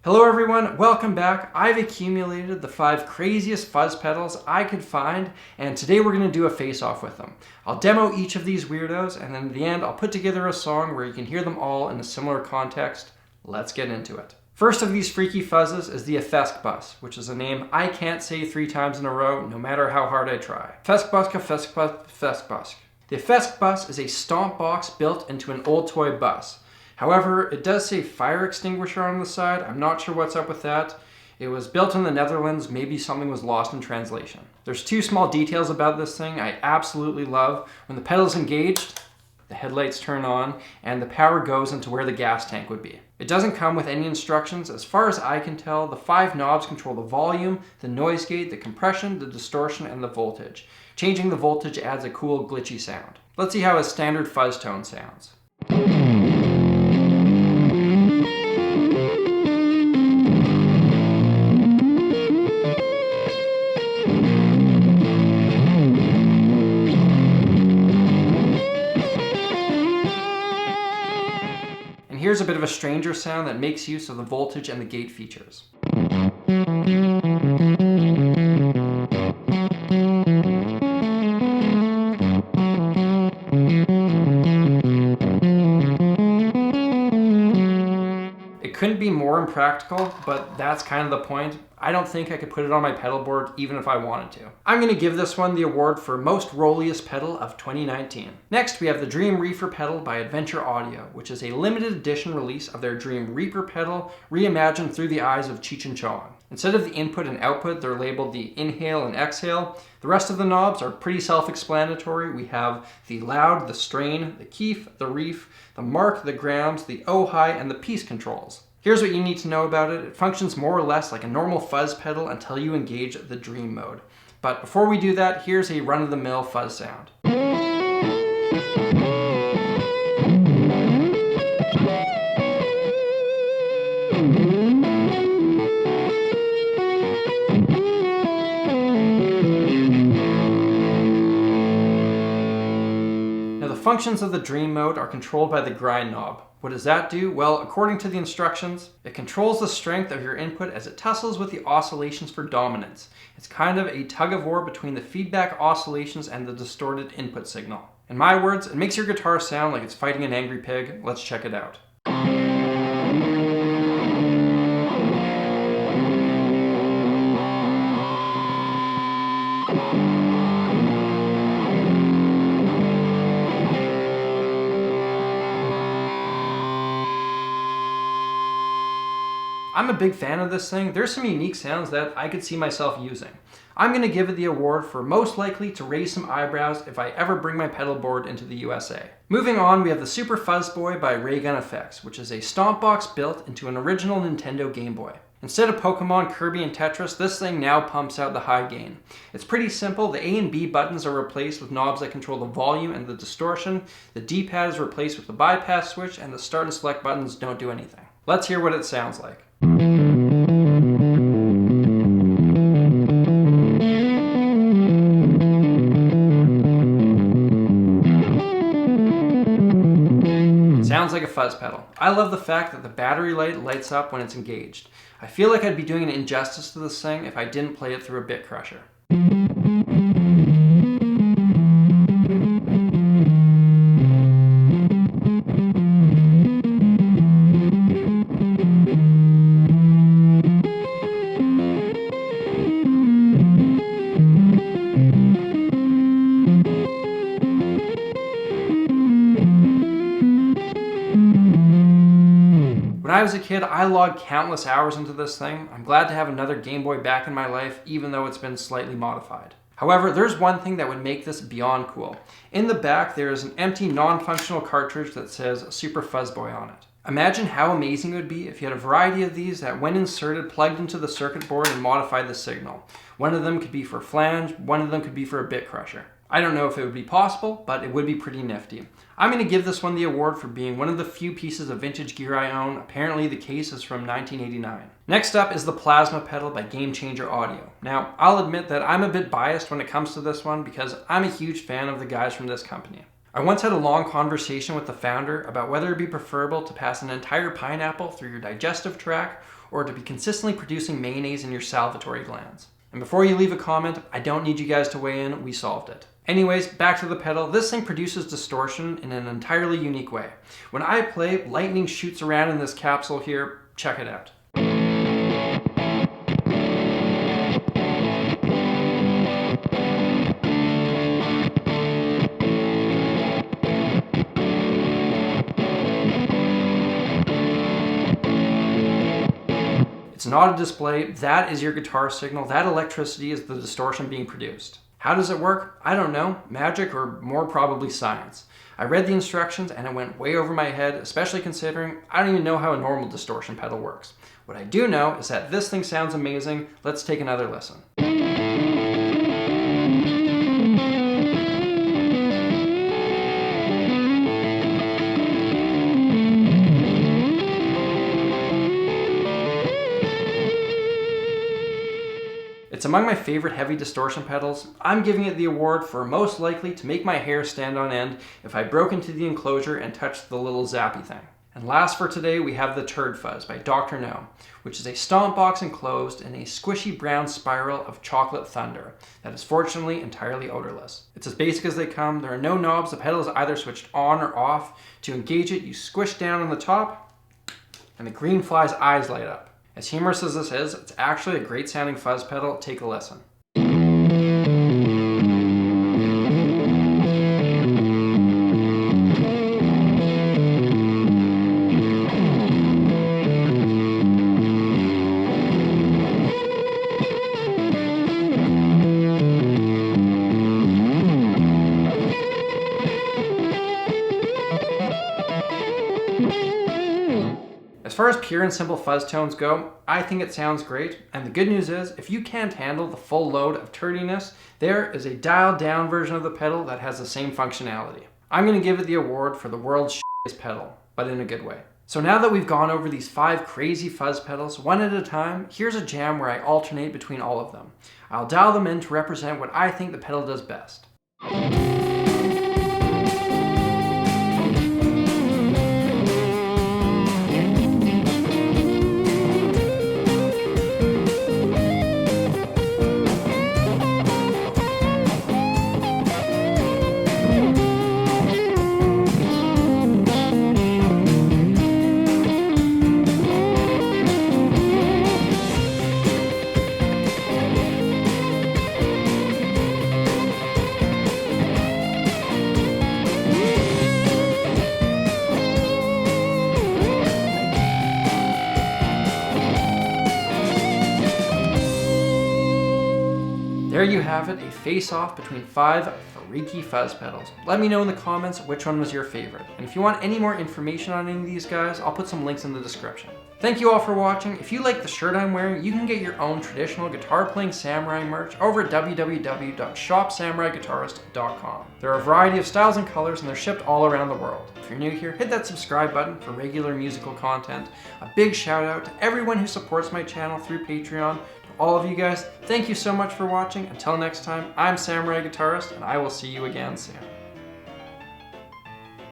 Hello everyone, welcome back. I've accumulated the 5 craziest fuzz pedals I could find, and today we're going to do a face-off with them. I'll demo each of these weirdos, and then at the end I'll put together a song where you can hear them all in a similar context. Let's get into it. First of these freaky fuzzes is the Efest Bus, which is a name I can't say 3 times in a row, no matter how hard I try. Efest Bus, Efest Bus, Efest Bus. The Efest Bus is a stomp box built into an old toy bus. However, it does say fire extinguisher on the side. I'm not sure what's up with that. It was built in the Netherlands. Maybe something was lost in translation. There's 2 small details about this thing I absolutely love. When the pedal's engaged, the headlights turn on and the power goes into where the gas tank would be. It doesn't come with any instructions. As far as I can tell, the 5 knobs control the volume, the noise gate, the compression, the distortion, and the voltage. Changing the voltage adds a cool glitchy sound. Let's see how a standard fuzz tone sounds. Here's a bit of a stranger sound that makes use of the voltage and the gate features. It couldn't be more impractical, but that's kind of the point. I don't think I could put it on my pedal board even if I wanted to. I'm going to give this one the award for Most Rolliest Pedal of 2019. Next, we have the Dream Reefer pedal by Adventure Audio, which is a limited edition release of their Dream Reaper pedal reimagined through the eyes of Cheech and Chong. Instead of the input and output, they're labeled the inhale and exhale. The rest of the knobs are pretty self-explanatory. We have the loud, the strain, the keef, the reef, the mark, the grams, the oh-hi, and the peace controls. Here's what you need to know about it. It functions more or less like a normal fuzz pedal until you engage the dream mode. But before we do that, here's a run-of-the-mill fuzz sound. Functions of the dream mode are controlled by the grind knob. What does that do? Well, according to the instructions, it controls the strength of your input as it tussles with the oscillations for dominance. It's kind of a tug of war between the feedback oscillations and the distorted input signal. In my words, it makes your guitar sound like it's fighting an angry pig. Let's check it out. I'm a big fan of this thing. There's some unique sounds that I could see myself using. I'm going to give it the award for most likely to raise some eyebrows if I ever bring my pedal board into the USA. Moving on, we have the Super Fuzz Boy by Ray Gun Effects, which is a stomp box built into an original Nintendo Game Boy. Instead of Pokemon, Kirby, and Tetris, this thing now pumps out the high gain. It's pretty simple. The A and B buttons are replaced with knobs that control the volume and the distortion. The D-pad is replaced with the bypass switch, and the start and select buttons don't do anything. Let's hear what it sounds like. Sounds like a fuzz pedal. I love the fact that the battery light lights up when it's engaged. I feel like I'd be doing an injustice to this thing if I didn't play it through a bit crusher. When I was a kid, I logged countless hours into this thing. I'm glad to have another Game Boy back in my life, even though it's been slightly modified. However, there's one thing that would make this beyond cool. In the back, there is an empty, non-functional cartridge that says Super Fuzz Boy on it. Imagine how amazing it would be if you had a variety of these that, when inserted, plugged into the circuit board and modified the signal. One of them could be for flange, one of them could be for a bit crusher. I don't know if it would be possible, but it would be pretty nifty. I'm going to give this one the award for being one of the few pieces of vintage gear I own. Apparently the case is from 1989. Next up is the Plasma pedal by Game Changer Audio. Now, I'll admit that I'm a bit biased when it comes to this one because I'm a huge fan of the guys from this company. I once had a long conversation with the founder about whether it'd be preferable to pass an entire pineapple through your digestive tract or to be consistently producing mayonnaise in your salivatory glands. And before you leave a comment, I don't need you guys to weigh in, we solved it. Anyways, back to the pedal. This thing produces distortion in an entirely unique way. When I play, lightning shoots around in this capsule here. Check it out. It's not a display, that is your guitar signal, that electricity is the distortion being produced. How does it work? I don't know, magic or more probably science. I read the instructions and it went way over my head, especially considering I don't even know how a normal distortion pedal works. What I do know is that this thing sounds amazing. Let's take another listen. It's among my favorite heavy distortion pedals. I'm giving it the award for most likely to make my hair stand on end if I broke into the enclosure and touched the little zappy thing. And last for today, we have the Turd Fuzz by Dr. No, which is a stomp box enclosed in a squishy brown spiral of chocolate thunder that is fortunately entirely odorless. It's as basic as they come. There are no knobs. The pedal is either switched on or off. To engage it, you squish down on the top and the green fly's eyes light up. As humorous as this is, it's actually a great sounding fuzz pedal. Take a listen. As far as pure and simple fuzz tones go, I think it sounds great, and the good news is, if you can't handle the full load of turdiness, there is a dialed down version of the pedal that has the same functionality. I'm going to give it the award for the world's shittiest pedal, but in a good way. So now that we've gone over these 5 crazy fuzz pedals one at a time, here's a jam where I alternate between all of them. I'll dial them in to represent what I think the pedal does best. There you have it, a face-off between 5 freaky fuzz pedals. Let me know in the comments which one was your favorite. And if you want any more information on any of these guys, I'll put some links in the description. Thank you all for watching. If you like the shirt I'm wearing, you can get your own traditional guitar-playing samurai merch over at www.shopsamuraiguitarist.com. There are a variety of styles and colors, and they're shipped all around the world. If you're new here, hit that subscribe button for regular musical content. A big shout out to everyone who supports my channel through Patreon. To all of you guys, thank you so much for watching. Until next time, I'm Samurai Guitarist, and I will see you again soon.